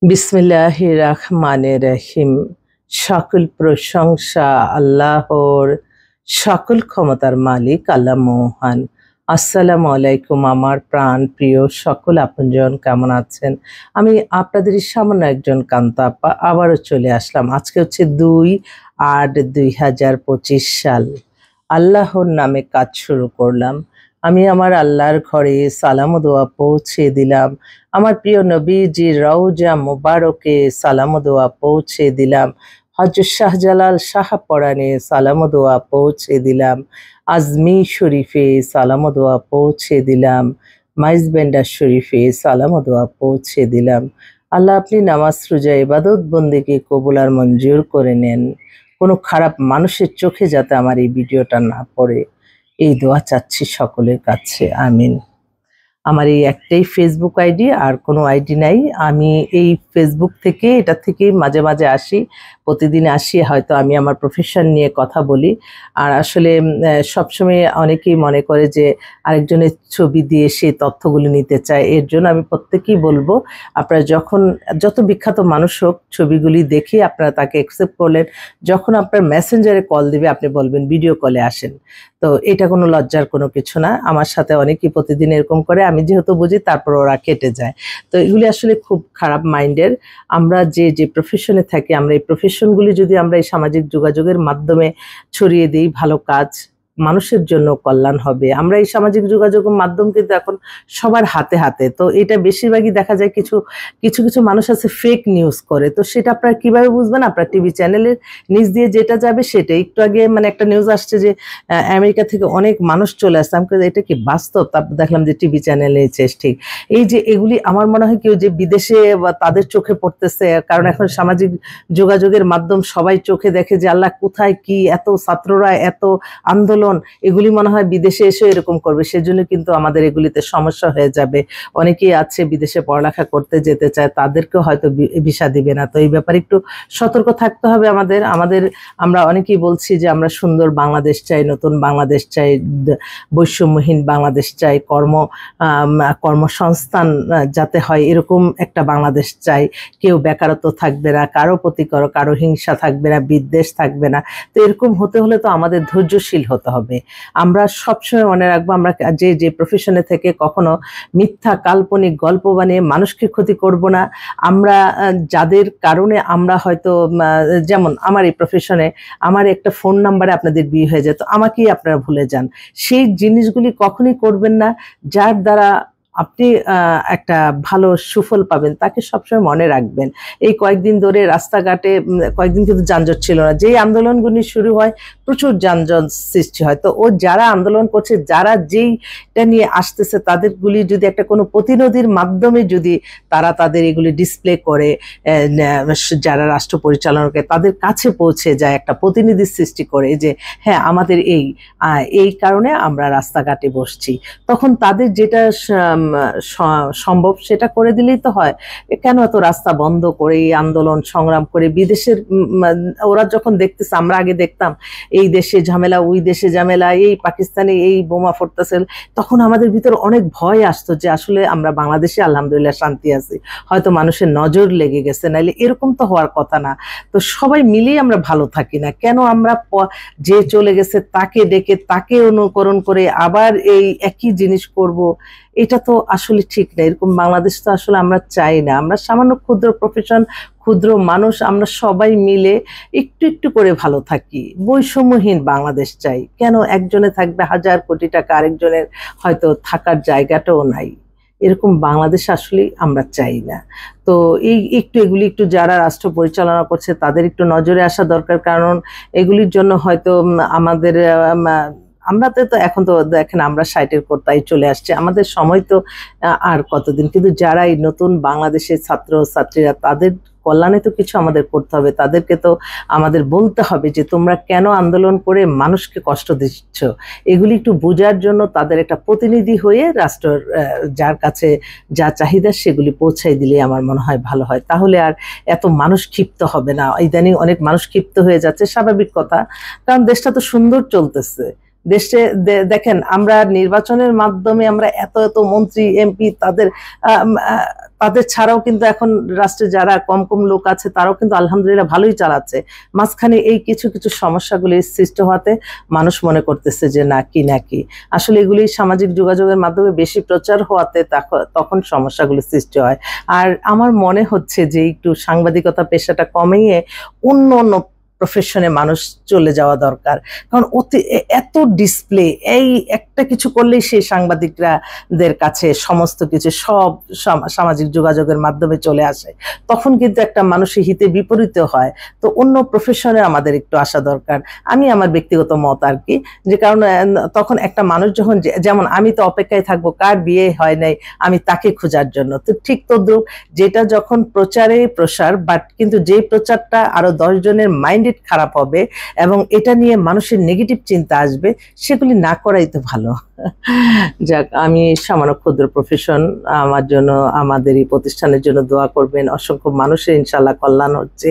বিসমিল্লাহির রহমানির রহিম। সকল প্রশংসা আল্লাহর, সকল ক্ষমতার মালিক আল্লাহ মহান। আসসালামু আলাইকুম আমার প্রাণ প্রিয় সকল আপনজন, কেমন আছেন? আমি আপনাদেরই সামান্য একজন কান্তা আপা আবারও চলে আসলাম। আজকে হচ্ছে 2/8/2025 সাল। আল্লাহর নামে কাজ শুরু করলাম। আমি আমার আল্লাহর ঘরে সালাম ও দোয়া পৌঁছে দিলাম। আমার প্রিয় নবীজির রওজা মুবারকে সালাম ও দোয়া পৌঁছে দিলাম। হযরত শাহজালাল শাহপরানে সালাম ও দোয়া পৌঁছে দিলাম। আজমি শরীফে সালাম ও দোয়া পৌঁছে দিলাম। মাইজবেন্ডার শরীফে সালাম ও দোয়া পৌঁছে দিলাম। আল্লাহ, আপনি নামাজ রোজা ইবাদত বন্দেগী কবুল আর মঞ্জুর করে নেন। কোনো খারাপ মানুষের চোখে যাতে আমার এই ভিডিওটা না পড়ে, এই দোয়া চাচ্ছি সকলের কাছে, আমিন। আমার এই একটাই ফেসবুক আইডি, আর কোনো আইডি নাই। আমি এই ফেসবুক থেকে, এটা থেকেই মাঝে মাঝে আসি, প্রতিদিন আসি। হয়তো আমি আমার প্রফেশন নিয়ে কথা বলি। আর আসলে সবসময় অনেকেই মনে করে যে আরেকজনের ছবি দিয়ে সেই তথ্যগুলো নিতে চায়। এর জন্য আমি প্রত্যেকেই বলবো, আপনারা যত বিখ্যাত মানুষ হোক, ছবিগুলি দেখে আপনারা তাকে অ্যাকসেপ্ট করলেন। যখন আপনার মেসেঞ্জারে কল দিবে, আপনি বলবেন ভিডিও কলে আসেন। তো এটা কোনো লজ্জার কোনো কিছু না। আমার সাথে অনেকেই প্রতিদিন এরকম করে, আমি যেহেতু বুঝি তারপর ওরা কেটে যায়। তো এগুলি আসলে খুব খারাপ মাইন্ডের। আমরা যে প্রফেশনে থাকি, আমরা এই প্রফেশনগুলি যদি আমরা এই সামাজিক যোগাযোগের মাধ্যমে ছড়িয়ে দিই, ভালো কাজ, মানুষের জন্য কল্যাণ হবে। আমরা এই সামাজিক যোগাযোগের মাধ্যম কিন্তু এখন সবার হাতে হাতে। তো এটা বেশিরভাগই দেখা যায় কিছু কিছু মানুষ আছে ফেক নিউজ করে। তো সেটা আপনারা কিভাবে বুঝবেন? আপনার টিভি চ্যানেলের নিউজ দিয়ে যেটা যাবে সেটাই। একটু আগে একটা নিউজ আসছে যে আমেরিকা থেকে অনেক মানুষ চলে আসছে। আমি এটা কি বাস্তব? তারপর দেখলাম যে টিভি চ্যানেলে ঠিক। এই যে এগুলি আমার মনে হয় কেউ যে বিদেশে বা তাদের চোখে পড়তেছে, কারণ এখন সামাজিক যোগাযোগের মাধ্যম সবাই চোখে দেখে যে আল্লাহ কোথায় কি, এত ছাত্ররা, এত আন্দোলন, এগুলি মনে হয় বিদেশে এসে এরকম করবে। সেজন্য কিন্তু আমাদের এগুলিতে সমস্যা হয়ে যাবে। অনেকেই আছে বিদেশে পড়ালেখা করতে যেতে চায়, তাদেরকেও হয়তো ভিসা দিবে না। তো এই ব্যাপারে একটু সতর্ক থাকতে হবে আমাদের। আমরা অনেকেই বলছি যে আমরা সুন্দর বাংলাদেশ চাই, নতুন বাংলাদেশ চাই, বৈষম্যহীন বাংলাদেশ চাই, কর্মসংস্থান যাতে হয় এরকম একটা বাংলাদেশ চাই। কেউ বেকারত্ব থাকবে না, কারো প্রতি কারো হিংসা থাকবে না, বিদ্বেষ থাকবে না। তো এরকম হতে হলে তো আমাদের ধৈর্যশীল হতে হবে। আমরা সবসময় মনে রাখবো, আমরা যে প্রফেশনে থেকে কখনো মিথ্যা কাল্পনিক গল্প বানিয়ে মানুষকে ক্ষতি করব না। আমরা যাদের কারণে আমরা হয়তো, যেমন আমার এই প্রফেশনে আমার একটা ফোন নাম্বারে আপনাদের বিয়ে হয়ে যায়, তো আমাকেই আপনারা ভুলে যান। সেই জিনিসগুলি কখনই করবেন না। যার দ্বারা আপনি একটা ভালো সুফল পাবেন, তাকে সবসময় মনে রাখবেন। এই কয়েকদিন ধরে রাস্তাঘাটে কয়েকদিন কিন্তু যানজট ছিল না। যেই আন্দোলনগুলি শুরু হয় প্রচুর যানজট সৃষ্টি হয়। তো যারা আন্দোলন করছে, যারা যেইটা নিয়ে আসতেছে, তাদেরগুলি যদি একটা কোনো প্রতিনিধির মাধ্যমে যদি তারা তাদের এগুলি ডিসপ্লে করে, যারা রাষ্ট্র পরিচালনা করে তাদের কাছে পৌঁছে যায়, একটা প্রতিনিধি সৃষ্টি করে যে হ্যাঁ আমাদের এই কারণে আমরা রাস্তাঘাটে বসছি, তখন তাদের যেটা সম্ভব সেটা করে দিলেই তো হয়। কেন এত রাস্তা বন্ধ করে এই আন্দোলন সংগ্রাম করে? বিদেশের ওরা যখন দেখতেছে, আমরা আগে দেখতাম এই দেশে ঝামেলা, ওই দেশে ঝামেলা, এই পাকিস্তানে এই বোমা ফুটতেছে, তখন আমাদের ভিতর অনেক ভয় আসতো যে আসলে আমরা বাংলাদেশে আলহামদুলিল্লাহ শান্তি আছি, হয়তো মানুষের নজর লেগে গেছে, নাইলে এরকম তো হওয়ার কথা না। তো সবাই মিলেই আমরা ভালো থাকি না কেন? আমরা যে চলে গেছে তাকে ডেকে তাকে অনুকরণ করে আবার এই একই জিনিস করব, এটা তো আসলে ঠিক না। এরকম বাংলাদেশ তো আসলে আমরা চাই না। আমরা সামান্য ক্ষুদ্র প্রফেশন, ক্ষুদ্র মানুষ, আমরা সবাই মিলে একটু একটু করে ভালো থাকি। বৈষম্যহীন বাংলাদেশ চাই। কেন একজনে থাকবে 1000 কোটি টাকা, আরেকজনের হয়তো থাকার জায়গাটাও নাই? এরকম বাংলাদেশ আসলে আমরা চাই না। তো এগুলি একটু যারা রাষ্ট্র পরিচালনা করছে তাদের একটু নজরে আসা দরকার। কারণ এগুলির জন্য হয়তো আমাদের আমরা তো এখন তো দেখেন আমরা 60-এর কোটায় চলে আসছে, আমাদের সময় তো আর কতদিন। কিন্তু যারা এই নতুন বাংলাদেশের ছাত্র ছাত্রীরা, তাদের কল্যাণে তো কিছু আমাদের করতে হবে। তাদেরকে তো আমাদের বলতে হবে যে তোমরা কেন আন্দোলন করে মানুষকে কষ্ট দিচ্ছ। এগুলি একটু বোঝার জন্য তাদের একটা প্রতিনিধি হয়ে রাষ্ট্রের যার কাছে যা চাহিদা সেগুলি পৌঁছাই দিলে আমার মনে হয় ভালো হয়। তাহলে আর এত মানুষ ক্ষিপ্ত হবে না। ইদানিং অনেক মানুষ ক্ষিপ্ত হয়ে যাচ্ছে, স্বাভাবিক কথা, কারণ দেশটা তো সুন্দর চলতেছে। দেশে দেখেন আমরা নির্বাচনের মাধ্যমে আমরা এত এত মন্ত্রী এমপি তাদের ছাড়াও কিন্তু এখন রাষ্ট্রে যারা কম কম লোক আছে তারাও কিন্তু আলহামদুলিল্লাহ ভালোই চালাচ্ছে। মাঝখানে এই কিছু কিছু সমস্যাগুলি সৃষ্টি হওয়াতে মানুষ মনে করতেছে যে নাকি আসলে এগুলি সামাজিক যোগাযোগের মাধ্যমে বেশি প্রচার হওয়াতে তখন সমস্যাগুলি সৃষ্টি হয়। আর আমার মনে হচ্ছে যে একটু সাংবাদিকতা পেশাটা কমিয়ে অন্য অন্য প্রফেশনে মানুষ চলে যাওয়া দরকার। কারণ এত ডিসপ্লে, এই একটা কিছু করলেই সেই সাংবাদিকদের কাছে সমস্ত কিছু সব সামাজিক যোগাযোগের মাধ্যমে চলে আসে, তখন কিন্তু একটা মানুষের হিতে বিপরীত হয়। তো অন্য প্রফেশনে আমাদের একটু আসা দরকার, আমি আমার ব্যক্তিগত মত আর কি। যে কারণ তখন একটা মানুষ যখন, যেমন আমি তো অপেক্ষায় থাকবো কার বিয়ে হয় নাই আমি তাকে খোঁজার জন্য, তো ঠিক তদ্রুপ যেটা যখন প্রচারে প্রসার, বাট কিন্তু যে প্রচারটা আরো 10 জনের মাইন্ডে খারাপ হবে এবং এটা নিয়ে মানুষের নেগেটিভ চিন্তা আসবে, সেগুলি না করাই তো ভালো। যাক, আমি সামান্য ক্ষুদ্র প্রফেশন, আমার জন্য, আমাদের এই প্রতিষ্ঠানের জন্য দোয়া করবেন। অসংখ্য মানুষের ইনশাল্লাহ কল্যাণ হচ্ছে।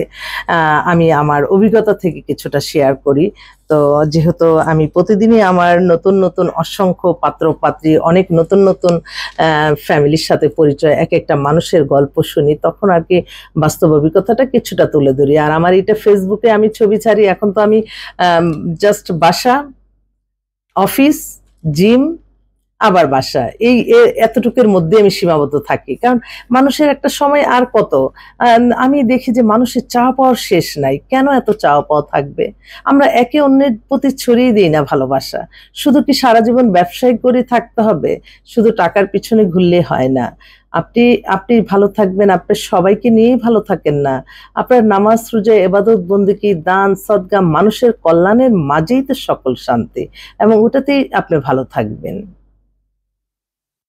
আমি আমার অভিজ্ঞতা থেকে কিছুটা শেয়ার করি। তো যেহেতু আমি প্রতিদিনই আমার নতুন নতুন অসংখ্য পাত্র পাত্রী, অনেক নতুন নতুন ফ্যামিলির সাথে পরিচয়, এক একটা মানুষের গল্প শুনি, তখন আর কি বাস্তব অভিজ্ঞতাটা কিছুটা তুলে ধরি। আর আমার এটা ফেসবুকে আমি ছবি ছাড়ি, এখন তো আমি জাস্ট বাসা, অফিস, জিম, আবার বাসা, এই এতটুকুর মধ্যে আমি সীমাবদ্ধ থাকি। কারণ মানুষের একটা সময় আর কত, আমি দেখি যে মানুষের চাওয়া পাওয়ার শেষ নাই। কেন এত চাওয়া পাওয়া থাকবে? আমরা একে অন্যের প্রতি ছড়িয়ে দিই না ভালোবাসা? শুধু কি সারা জীবন ব্যবসায় করে থাকতে হবে? শুধু টাকার পিছনে ঘুরলে হয় না। আপনি ভালো থাকবেন, আপনার সবাইকে নিয়েই ভালো থাকেন না। আপনার নামাজ, রোজা, ইবাদত, বন্দেগী, দান, সদকা, মানুষের কল্যাণের মাঝেই তো সকল শান্তি, এবং ওটাতেই আপনি ভালো থাকবেন।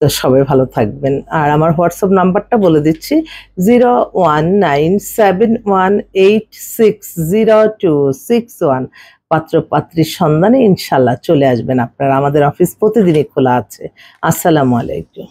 তো সবাই ভালো থাকবেন। আর আমার হোয়াটসঅ্যাপ নাম্বারটা বলে দিচ্ছি, 01971860261। পাত্র পাত্রীর সন্ধানে ইনশাল্লাহ চলে আসবেন আপনারা। আমাদের অফিস প্রতিদিনই খোলা আছে। আসসালামু আলাইকুম।